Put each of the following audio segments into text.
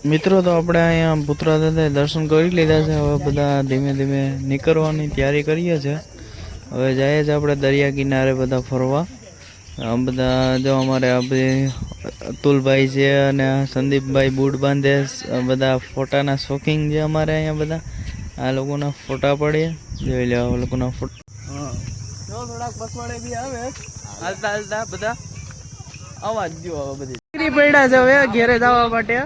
મિત્રો તો આપણે અહીંયા પુત્રા દાદા દર્શન કરી લીધા છે. હવે બધા ધીમે ધીમે નીકળવાની તૈયારી કરીએ છીએ. હવે જઈએ છીએ આપણે દરિયા કિનારે બધા ફરવા. આમ બધા જો અમારે અતુલભાઈ છે અને સંદીપભાઈ બૂટ બાંધે બધા ફોટાના શોખીન છે અમારે અહીંયા બધા. આ લોકોના ફોટા પડીએ જોઈ લે આ લોકોના ફોટા. હા જો થોડાક પસવાડે બી આવે હાલતા હાલતા બધા અવાજ જો હવે બધી પડ્યા છે હવે ઘેરે જવા માટે.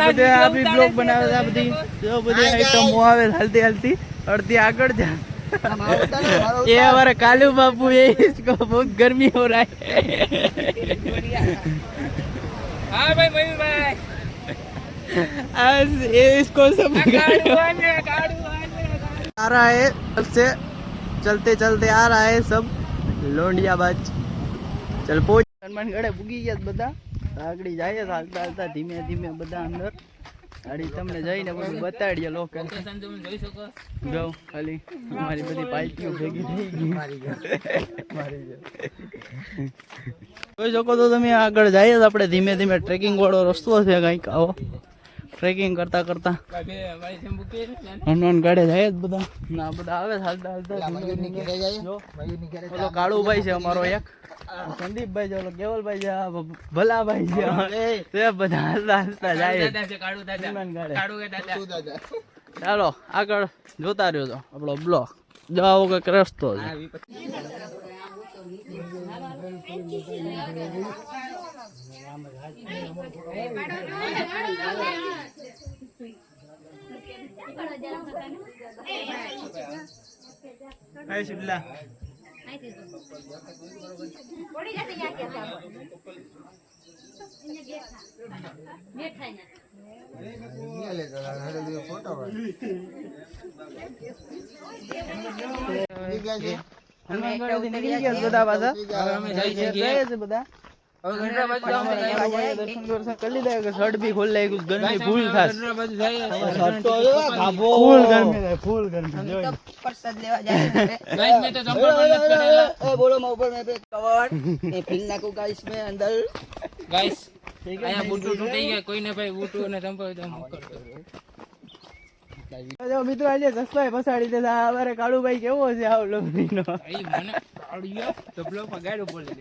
બધા આ બી બ્લોગ બનાવે છે. આ બધી જો બધી આઈટમો આવે હાલતી હાલતી અડધી આગળ જા. ये हमारा कालू बाबू है, इसको बहुत गर्मी हो रहा है. हाँ भाई मयूर भाई आज ये इसको सब आ रहा है सबसे चलते चलते आ रहा है सब लोंडिया बाज. चल पहुंच हनुमान गढ़े पूगी ગયા બધા. આગળ જાય હાલતા હાલતા ધીમે ધીમે બધા અંદર ગાડી તમને જઈને બધું બતાડીએ લોકેશન તમે જોઈ શકો. જો ખાલી અમારી બધી પાઇપીઓ ભેગી થઈ ગઈ મારી જોઈ શકો તો તમે. આગળ જઈએ આપણે ધીમે ધીમે. ટ્રેકિંગ વાળો રસ્તો છે કંઈક આવો. ટ્રેકિંગ કરતા કરતા હનુમાન ગાડે જાય બધા ના બધા આવે હાલતા હાલતા. ઓલો કાળુભાઈ છે અમારો એક, સંદીપભાઈ છે, ઓલો કેવલભાઈ છે, ભલાભાઈ છે, બધા હાલતા હાલતા જાય. ચાલો આગળ જોતા રહ્યો તો આપણો બ્લોક. જાઓ કઈક રસ્તો છે. મિત્રો આજે જસભાઈ પસાડી દે. અમારે કાળુભાઈ કેવો છે આ લોબડીનો? ગાડું બોલે